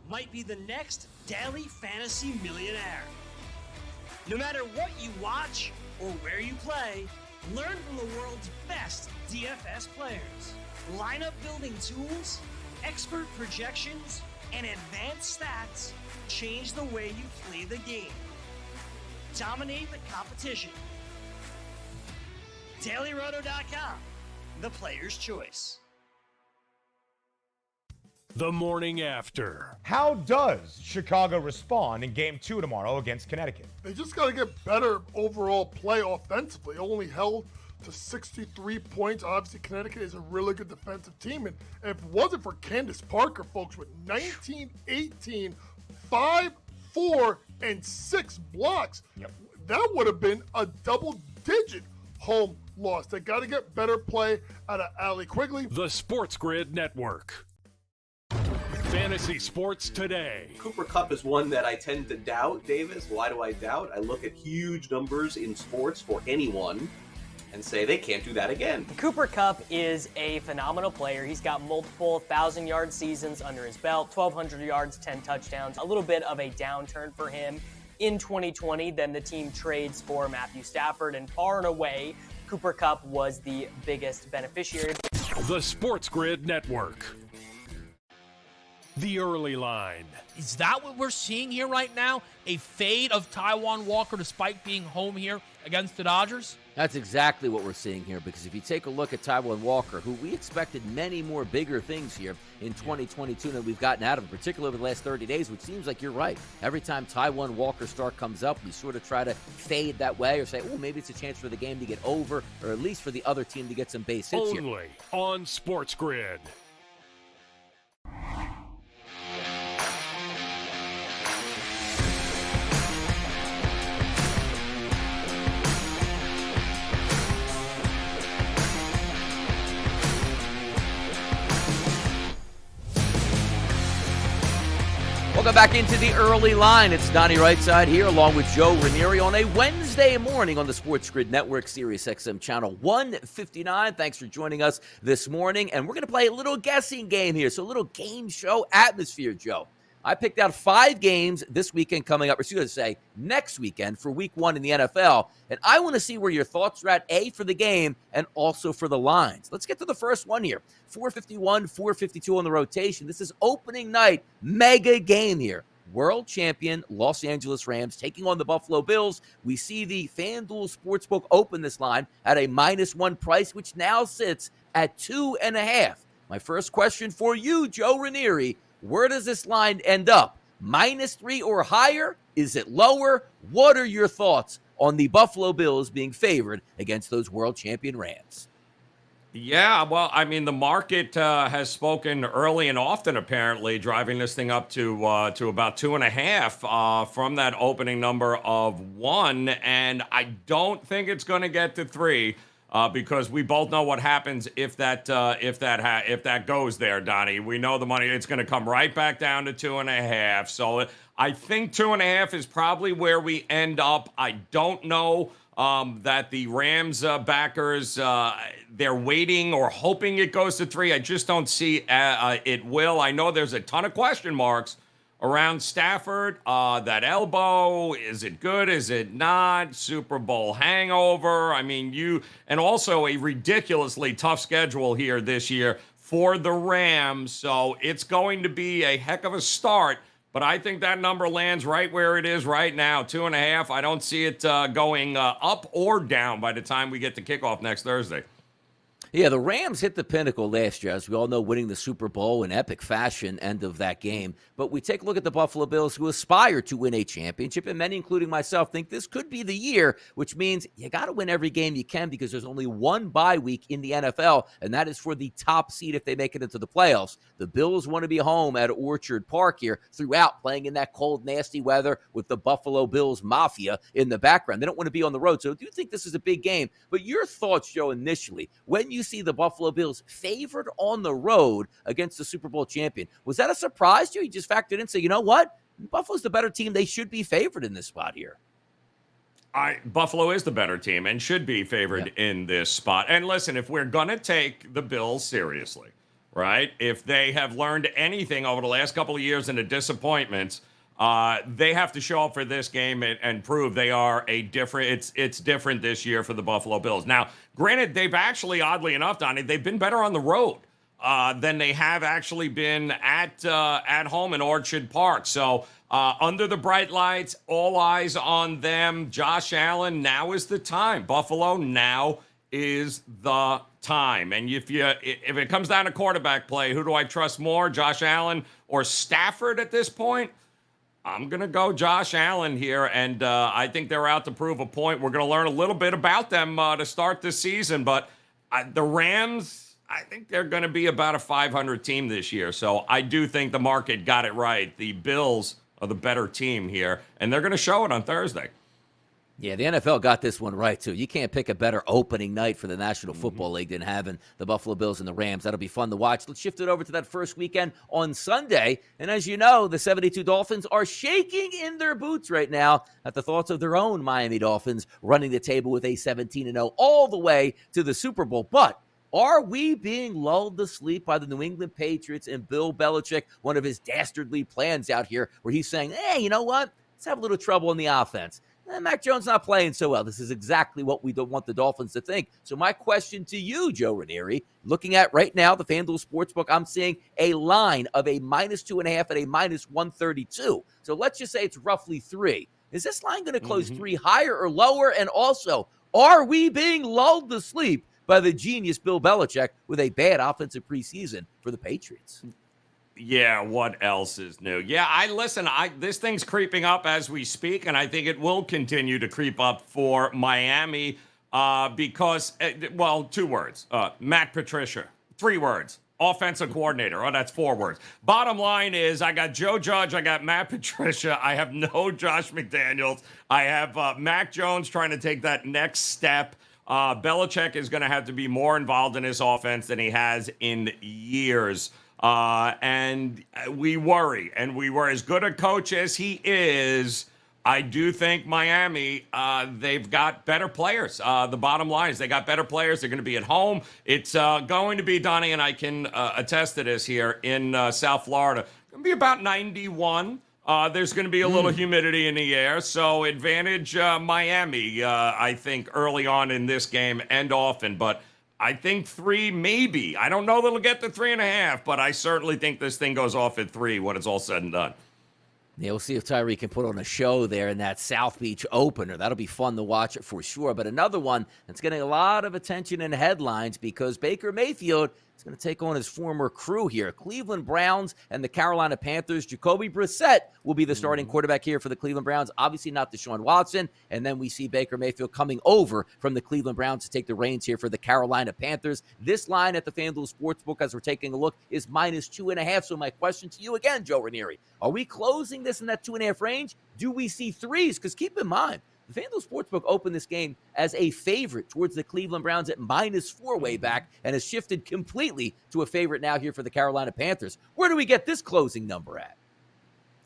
might be the next daily fantasy millionaire. No matter what you watch or where you play, learn from the world's best DFS players. Lineup building tools, expert projections, and advanced stats change the way you play the game. Dominate the competition. DailyRoto.com, the player's choice. The morning after. How does Chicago respond in Game 2 tomorrow against Connecticut? They just got to get better overall play offensively. Only held to 63 points. Obviously, Connecticut is a really good defensive team. And if it wasn't for Candace Parker, folks, with 19, 18, 5, 4, and 6 blocks, that would have been a double-digit home loss. They got to get better play out of Allie Quigley. The Sports Grid Network. Fantasy sports today. Cooper Kupp is one that I tend to doubt, Davis. Why do I doubt? I look at huge numbers in sports for anyone and say they can't do that again. Cooper Kupp is a phenomenal player. He's got multiple 1,000-yard seasons under his belt, 1,200 yards, 10 touchdowns. A little bit of a downturn for him in 2020. Then the team trades for Matthew Stafford, and far and away, Cooper Kupp was the biggest beneficiary. The Sports Grid Network. The early line. Is that what we're seeing here right now? A fade of Taijuan Walker despite being home here against the Dodgers? That's exactly what we're seeing here, because if you take a look at Taijuan Walker, who we expected many more bigger things here in 2022 than we've gotten out of him, particularly over the last 30 days, which seems like you're right. Every time Taijuan Walker's start comes up, we sort of try to fade that way or say, oh, maybe it's a chance for the game to get over, or at least for the other team to get some base hits here. Only on Sports Grid. Welcome back into the early line. It's Donnie Rightside here along with Joe Ranieri on a Wednesday morning on the Sports Grid Network, Sirius XM Channel 159. Thanks for joining us this morning. And we're going to play a little guessing game here. So a little game show atmosphere, Joe. I picked out 5 games this weekend coming up, or should I say next weekend for week 1 in the NFL. And I want to see where your thoughts are at, A, for the game and also for the lines. Let's get to the first one here. 451, 452 on the rotation. This is opening night, mega game here. World champion Los Angeles Rams taking on the Buffalo Bills. We see the FanDuel Sportsbook open this line at a -1 price, which now sits at 2.5. My first question for you, Joe Ranieri. Where does this line end up? -3 or higher? Is it lower? What are your thoughts on the Buffalo Bills being favored against those world champion Rams? Yeah, well, I mean, the market has spoken early and often, apparently, driving this thing up to about 2.5 from that opening number of 1. And I don't think it's going to get to 3. Because we both know what happens if that goes there, Donnie. We know the money; it's going to come right back down to 2.5. So I think 2.5 is probably where we end up. I don't know that the Rams backers they're waiting or hoping it goes to 3. I just don't see it will. I know there's a ton of question marks around Stafford, that elbow, is it good, is it not? Super Bowl hangover. I mean, and also a ridiculously tough schedule here this year for the Rams. So it's going to be a heck of a start. But I think that number lands right where it is right now, 2.5. I don't see it going up or down by the time we get to kickoff next Thursday. Yeah, the Rams hit the pinnacle last year, as we all know, winning the Super Bowl in epic fashion, end of that game. But we take a look at the Buffalo Bills, who aspire to win a championship, and many, including myself, think this could be the year, which means you got to win every game you can because there's only one bye week in the NFL, and that is for the top seed if they make it into the playoffs. The Bills want to be home at Orchard Park here throughout, playing in that cold, nasty weather with the Buffalo Bills Mafia in the background. They don't want to be on the road, so I do think this is a big game. But your thoughts, Joe, initially, when you see the Buffalo Bills favored on the road against the Super Bowl champion, was that a surprise to you? You just factored in and say, you know what? Buffalo's the better team. They should be favored in this spot here. Buffalo is the better team and should be favored in this spot. And listen, if we're going to take the Bills seriously, right, if they have learned anything over the last couple of years in the disappointments, they have to show up for this game and prove they are a different. It's different this year for the Buffalo Bills. Now, granted, they've actually, oddly enough, Donnie, they've been better on the road than they have actually been at home in Orchard Park. So under the bright lights, all eyes on them. Josh Allen, now is the time. Buffalo, now is the time. And if it comes down to quarterback play, who do I trust more, Josh Allen or Stafford at this point? I'm going to go Josh Allen here, and I think they're out to prove a point. We're going to learn a little bit about them to start this season, but the Rams, I think they're going to be about a 500 team this year, so I do think the market got it right. The Bills are the better team here, and they're going to show it on Thursday. Yeah, the NFL got this one right, too. You can't pick a better opening night for the National Football League than having the Buffalo Bills and the Rams. That'll be fun to watch. Let's shift it over to that first weekend on Sunday. And as you know, the 72 Dolphins are shaking in their boots right now at the thoughts of their own Miami Dolphins running the table with a 17-0 all the way to the Super Bowl. But are we being lulled to sleep by the New England Patriots and Bill Belichick, one of his dastardly plans out here, where he's saying, hey, you know what? Let's have a little trouble in the offense. Mac Jones not playing so well. This is exactly what we don't want the Dolphins to think. So my question to you, Joe Ranieri, looking at right now the FanDuel Sportsbook, I'm seeing a line of a -2.5 at a -132. So let's just say it's roughly 3. Is this line going to close 3 higher or lower? And also, are we being lulled to sleep by the genius Bill Belichick with a bad offensive preseason for the Patriots? Yeah, what else is new? Yeah, this thing's creeping up as we speak, and I think it will continue to creep up for Miami because, 2 words, Matt Patricia, 3 words, offensive coordinator. Oh, that's 4 words. Bottom line is I got Joe Judge, I got Matt Patricia, I have no Josh McDaniels, I have Mac Jones trying to take that next step. Belichick is going to have to be more involved in his offense than he has in years. And we worry, as good a coach as he is, I do think Miami, they've got better players. The bottom line is they got better players. They're going to be at home. It's going to be, Donnie, and I can attest to this here in South Florida, going to be about 91. There's going to be a little humidity in the air, so advantage Miami, I think, early on in this game and often, but I think 3, maybe. I don't know that it'll get to 3.5, but I certainly think this thing goes off at 3 when it's all said and done. Yeah, we'll see if Tyree can put on a show there in that South Beach opener. That'll be fun to watch it for sure. But another one that's getting a lot of attention in headlines because Baker Mayfield is going to take on his former crew here. Cleveland Browns and the Carolina Panthers. Jacoby Brissett will be the starting quarterback here for the Cleveland Browns. Obviously not Deshaun Watson. And then we see Baker Mayfield coming over from the Cleveland Browns to take the reins here for the Carolina Panthers. This line at the FanDuel Sportsbook, as we're taking a look, is -2.5. So my question to you again, Joe Ranieri, are we closing this in that 2.5 range? Do we see 3s? Because keep in mind, the FanDuel Sportsbook opened this game as a favorite towards the Cleveland Browns at -4 way back and has shifted completely to a favorite now here for the Carolina Panthers. Where do we get this closing number at?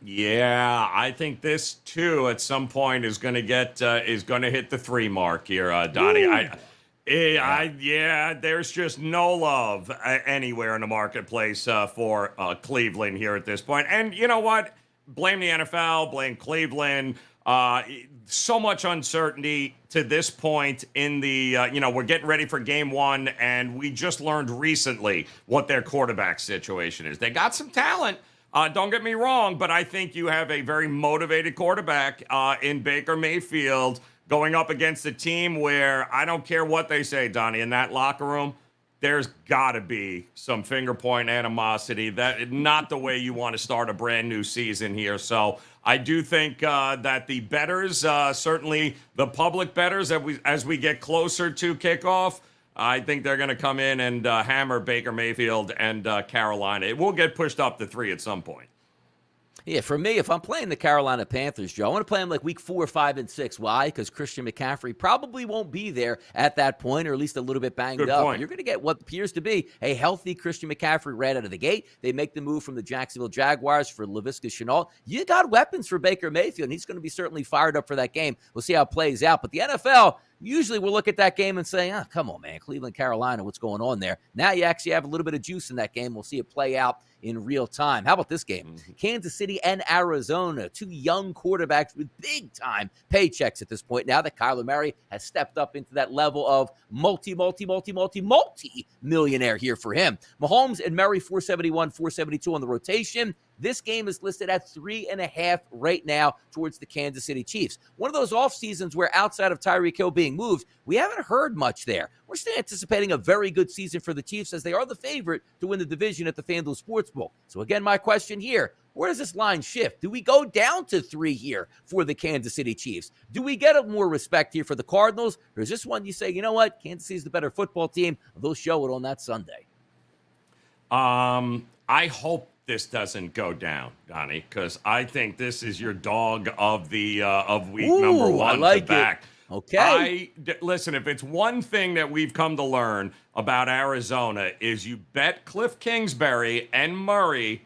Yeah, I think this too at some point is going to hit the 3 mark here, Donnie. There's just no love anywhere in the marketplace for Cleveland here at this point. And you know what? blame the NFL, blame Cleveland. So much uncertainty to this point in the, we're getting ready for game one, and we just learned recently what their quarterback situation is. They got some talent. Don't get me wrong, but I think you have a very motivated quarterback in Baker Mayfield going up against a team where I don't care what they say, Donnie, in that locker room, there's got to be some finger point animosity. That not the way you want to start a brand new season here. So I do think that the bettors, certainly the public bettors, as we get closer to kickoff, I think they're going to come in and hammer Baker Mayfield and Carolina. It will get pushed up to 3 at some point. Yeah, for me, if I'm playing the Carolina Panthers, Joe, I want to play them like week 4, 5, and 6. Why? Because Christian McCaffrey probably won't be there at that point, or at least a little bit banged Good up. point. You're going to get what appears to be a healthy Christian McCaffrey right out of the gate. They make the move from the Jacksonville Jaguars for Laviska Shenault. You got weapons for Baker Mayfield, and he's going to be certainly fired up for that game. We'll see how it plays out. But the NFL, usually we'll look at that game and say, come on, man, Cleveland, Carolina, what's going on there? Now you actually have a little bit of juice in that game. We'll see it play out in real time. How about this game? Kansas City and Arizona, 2 young quarterbacks with big-time paychecks at this point. Now that Kyler Murray has stepped up into that level of multi-millionaire here for him. Mahomes and Murray, 471, 472 on the rotation. This game is listed at 3.5 right now towards the Kansas City Chiefs. One of those off seasons where outside of Tyreek Hill being moved, we haven't heard much there. We're still anticipating a very good season for the Chiefs as they are the favorite to win the division at the FanDuel Sportsbook. So again, my question here, where does this line shift? Do we go down to 3 here for the Kansas City Chiefs? Do we get more respect here for the Cardinals? Or is this one you say, you know what, Kansas City's the better football team? They'll show it on that Sunday. I hope this doesn't go down, Donnie, because I think this is your dog of the of week number 1. I like to back. it. Okay. Listen, if it's one thing that we've come to learn about Arizona is you bet Cliff Kingsbury and Murray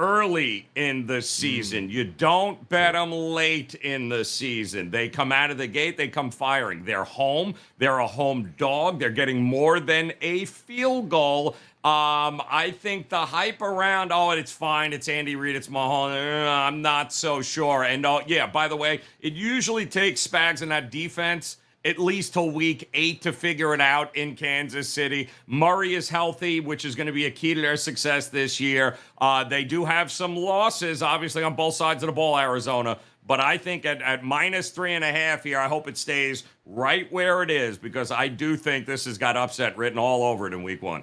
early in the season. You don't bet them late in the season. They come out of the gate, they come firing. They're home. They're a home dog. They're getting more than a field goal. I think the hype around, it's fine, it's Andy Reid, it's Mahomes, I'm not so sure. And by the way, it usually takes Spags in that defense at least till week 8 to figure it out in Kansas City. Murray is healthy, which is going to be a key to their success this year. They do have some losses, obviously, on both sides of the ball, Arizona. But I think at minus 3.5 here, I hope it stays right where it is because I do think this has got upset written all over it in week 1.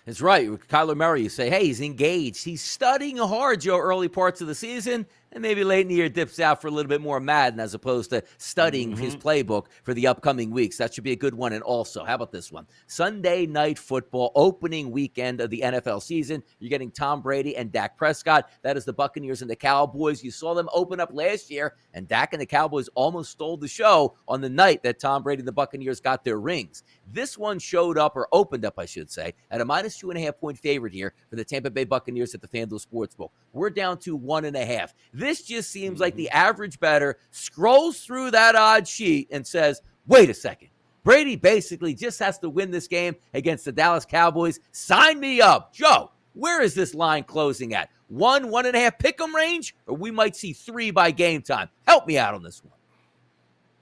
It's right. With Kyler Murray, you say, hey, he's engaged. He's studying hard, Joe, early parts of the season, and maybe late in the year dips out for a little bit more Madden as opposed to studying his playbook for the upcoming weeks. That should be a good one. And also, how about this one? Sunday Night Football, opening weekend of the NFL season. You're getting Tom Brady and Dak Prescott. That is the Buccaneers and the Cowboys. You saw them open up last year, and Dak and the Cowboys almost stole the show on the night that Tom Brady and the Buccaneers got their rings. This one showed up, or opened up, I should say, at a minus 2.5 point favorite here for the Tampa Bay Buccaneers at the FanDuel Sportsbook. We're down to 1.5. This just seems like the average bettor scrolls through that odd sheet and says, wait a second. Brady basically just has to win this game against the Dallas Cowboys. Sign me up. Joe, where is this line closing at? 1.5 pick'em range? Or we might see 3 by game time. Help me out on this one.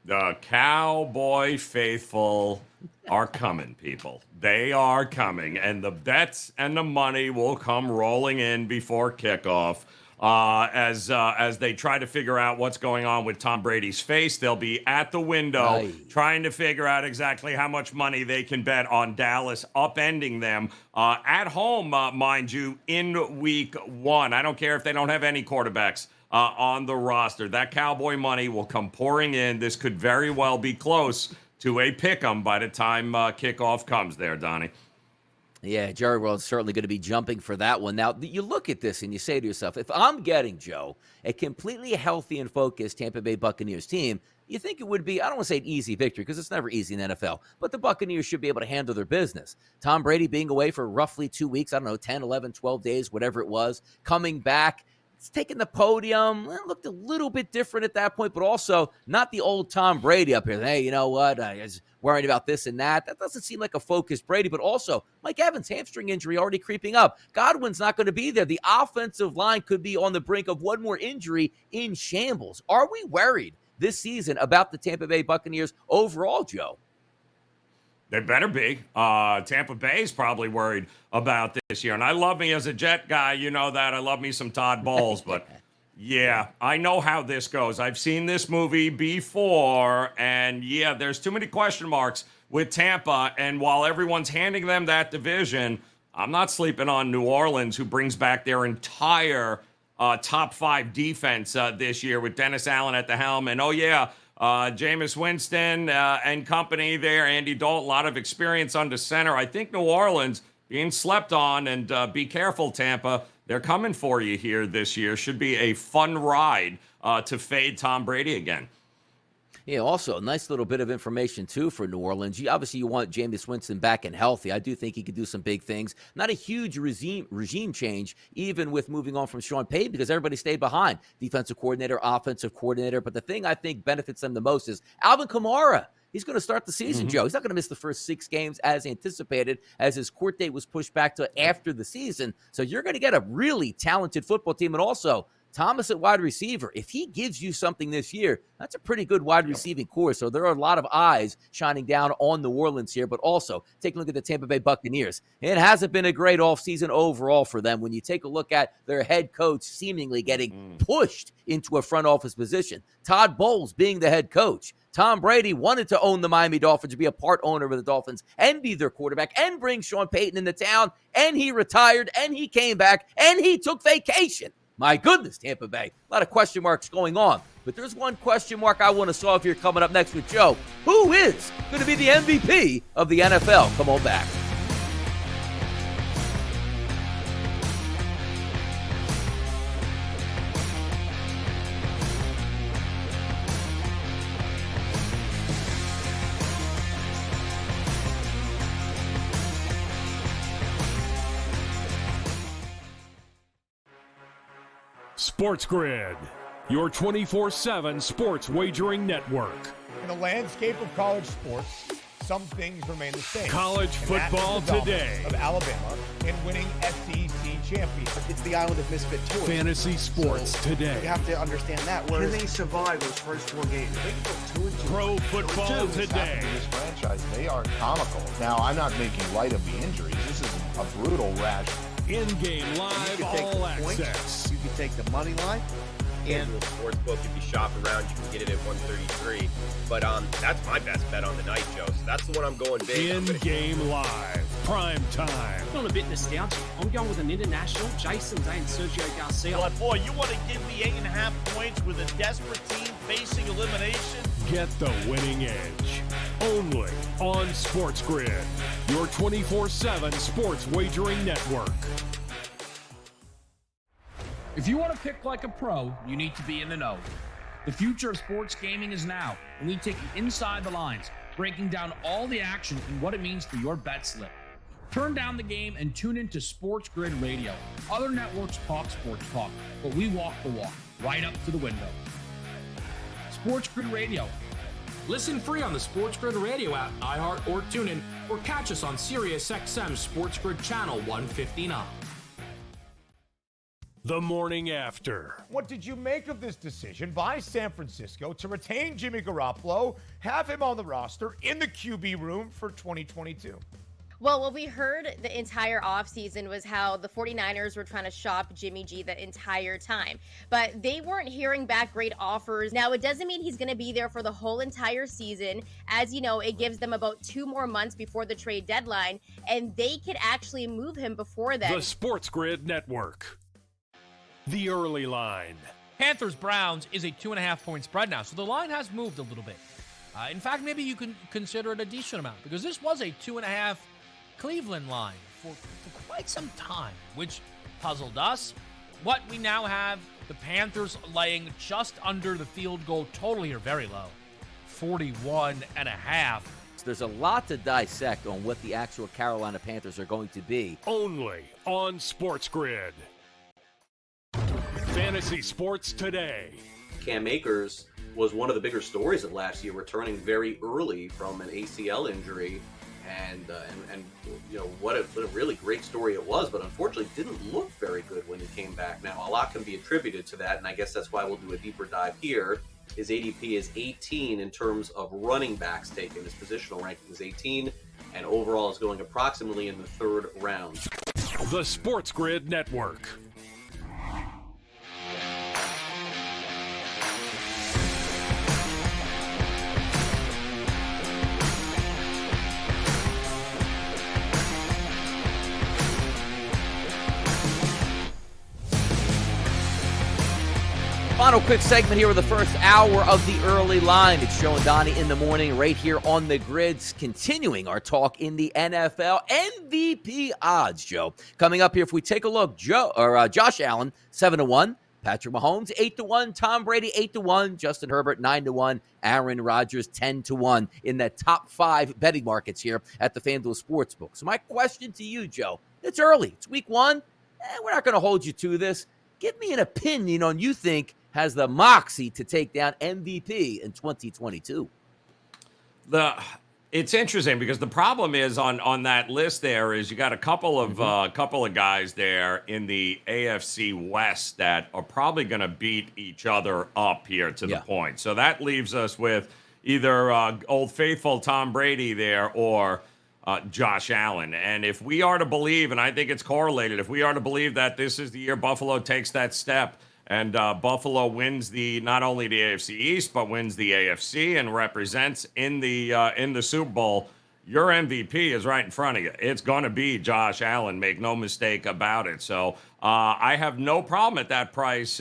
The Cowboy faithful are coming, people. They are coming, and the bets and the money will come rolling in before kickoff. As they try to figure out what's going on with Tom Brady's face, they'll be at the window trying to figure out exactly how much money they can bet on Dallas upending them at home, mind you, in week 1. I don't care if they don't have any quarterbacks on the roster. That Cowboy money will come pouring in. This could very well be close to a pick'em by the time kickoff comes there, Donnie. Yeah, Jerry World's certainly going to be jumping for that one. Now, you look at this and you say to yourself, if I'm getting, Joe, a completely healthy and focused Tampa Bay Buccaneers team, you think it would be, I don't want to say an easy victory because it's never easy in the NFL, but the Buccaneers should be able to handle their business. Tom Brady being away for roughly 2 weeks, I don't know, 10, 11, 12 days, whatever it was, coming back, taking the podium. Looked a little bit different at that point, but also not the old Tom Brady up here. Hey, you know what? I was worried about this and that. That doesn't seem like a focused Brady, but also Mike Evans' hamstring injury already creeping up. Godwin's not going to be there. The offensive line could be on the brink of one more injury in shambles. Are we worried this season about the Tampa Bay Buccaneers overall, Joe? They better be. Tampa Bay is probably worried about this year. And I love me as a Jet guy. You know that. I love me some Todd Bowles. But, yeah, I know how this goes. I've seen this movie before. And, yeah, there's too many question marks with Tampa. And while everyone's handing them that division, I'm not sleeping on New Orleans, who brings back their entire top 5 defense this year with Dennis Allen at the helm. And, oh, yeah, Jameis Winston and company there, Andy Dalton, a lot of experience under center. I think New Orleans being slept on, and be careful, Tampa. They're coming for you here this year. Should be a fun ride to fade Tom Brady again. Yeah, also, a nice little bit of information, too, for New Orleans. Obviously, you want Jameis Winston back and healthy. I do think he could do some big things. Not a huge regime change, even with moving on from Sean Payton, because everybody stayed behind. Defensive coordinator, offensive coordinator. But the thing I think benefits them the most is Alvin Kamara. He's going to start the season, Joe. He's not going to miss the first 6 games as anticipated, as his court date was pushed back to after the season. So you're going to get a really talented football team. And also, Thomas at wide receiver, if he gives you something this year, that's a pretty good wide receiving core. So there are a lot of eyes shining down on New Orleans here, but also take a look at the Tampa Bay Buccaneers. It hasn't been a great offseason overall for them. When you take a look at their head coach seemingly getting pushed into a front office position, Todd Bowles being the head coach, Tom Brady wanted to own the Miami Dolphins, be a part owner of the Dolphins, and be their quarterback, and bring Sean Payton into town, and he retired, and he came back, and he took vacation. My goodness, Tampa Bay. A lot of question marks going on. But there's one question mark I want to solve here coming up next with Joe. Who is going to be the MVP of the NFL? Come on back. Sports Grid, your 24/7 sports wagering network. In the landscape of college sports, some things remain the same. College football today. Of Alabama in winning SEC championship. It's the island of misfit toys. Fantasy sports today. You have to understand that. Can they survive those first 4 games? They can go 2-2. Pro football today. This franchise, they are comical. Now, I'm not making light of the injuries. This is a brutal rash. In-game live, all access. You can take the money line. And the sports book, if you shop around, you can get it at 133. But that's my best bet on the night, Joe. So that's the one I'm going big. In-game live, prime time. I'm feeling a bit nostalgic. I'm going with an international, Jason Day and Sergio Garcia. But boy, you want to give me 8.5 points with a desperate team facing elimination? Get the winning edge. Only on Sports Grid, your 24/7 sports wagering network. If you want to pick like a pro, you need to be in the know. The future of sports gaming is now, and we take you inside the lines, breaking down all the action and what it means for your bet slip. Turn down the game and tune into Sports Grid Radio. Other networks talk sports talk, but we walk the walk, right up to the window. Sports Grid Radio. Listen free on the Sports Grid Radio app, iHeart, or TuneIn, or catch us on Sirius XM Sports Grid Channel 159. The morning after. What did you make of this decision by San Francisco to retain Jimmy Garoppolo, have him on the roster in the QB room for 2022? Well, what we heard the entire offseason was how the 49ers were trying to shop Jimmy G the entire time, but they weren't hearing back great offers. Now, it doesn't mean he's going to be there for the whole entire season. As you know, it gives them about 2 more months before the trade deadline, and they could actually move him before then. The Sports Grid Network. The early line. Panthers-Browns is a 2.5-point spread now, so the line has moved a little bit. In fact, maybe you can consider it a decent amount, because this was a 2.5 Cleveland line for quite some time, which puzzled us. What we now have, the Panthers laying just under the field goal total here, very low, 41.5. There's a lot to dissect on what the actual Carolina Panthers are going to be. Only on Sports Grid. Fantasy Sports Today. Cam Akers was one of the bigger stories of last year, returning very early from an ACL injury, and you know what a really great story it was. But unfortunately, didn't look very good when he came back. Now a lot can be attributed to that, and I guess that's why we'll do a deeper dive here. His ADP is 18 in terms of running backs taken. His positional ranking is 18, and overall is going approximately in the 3rd round. The Sports Grid Network. Final quick segment here with the first hour of the early line. It's Joe and Donnie in the morning right here on the grids, continuing our talk in the NFL MVP odds, Joe. Coming up here, if we take a look, Josh Allen, 7-1. Patrick Mahomes, 8-1. Tom Brady, 8-1. Justin Herbert, 9-1. Aaron Rodgers, 10-1 in the top 5 betting markets here at the FanDuel Sportsbook. So my question to you, Joe, it's early. It's week 1. We're not going to hold you to this. Give me an opinion on you think has the moxie to take down MVP in 2022. It's interesting because the problem is on that list there is you got a couple of guys there in the AFC West that are probably going to beat each other up here to the point. So that leaves us with either old faithful Tom Brady there or Josh Allen. And if we are to believe, and I think it's correlated, if we are to believe that this is the year Buffalo takes that step and Buffalo wins not only the AFC East, but wins the AFC and represents in the Super Bowl, your MVP is right in front of you. It's going to be Josh Allen, make no mistake about it. So I have no problem at that price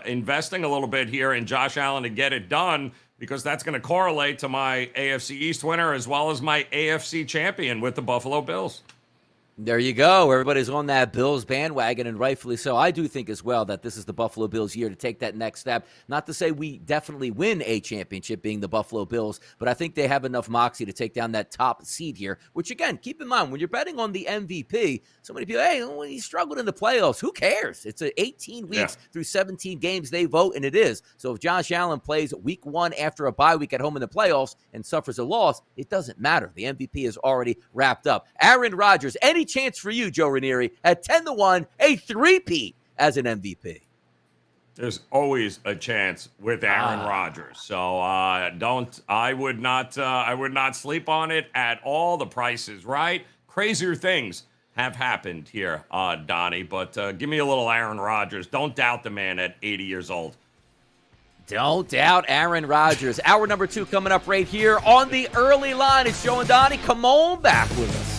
investing a little bit here in Josh Allen to get it done, because that's going to correlate to my AFC East winner as well as my AFC champion with the Buffalo Bills. There you go. Everybody's on that Bills bandwagon, and rightfully so. I do think as well that this is the Buffalo Bills' year to take that next step. Not to say we definitely win a championship being the Buffalo Bills, but I think they have enough moxie to take down that top seed here, which, again, keep in mind, when you're betting on the MVP, so many people, hey, when he struggled in the playoffs, who cares? It's 18 weeks through 17 games they vote, and it is. So if Josh Allen plays week 1 after a bye week at home in the playoffs and suffers a loss, it doesn't matter. The MVP is already wrapped up. Aaron Rodgers, any chance for you, Joe Ranieri, at 10-1, a three-peat as an MVP? There's always a chance with Aaron Rodgers. So I would not sleep on it at all. The price is right. Crazier things have happened here, Donnie, but give me a little Aaron Rodgers. Don't doubt the man at 80 years old. Don't doubt Aaron Rodgers. Hour number 2 coming up right here on the early line. It's Joe and Donnie. Come on back with us.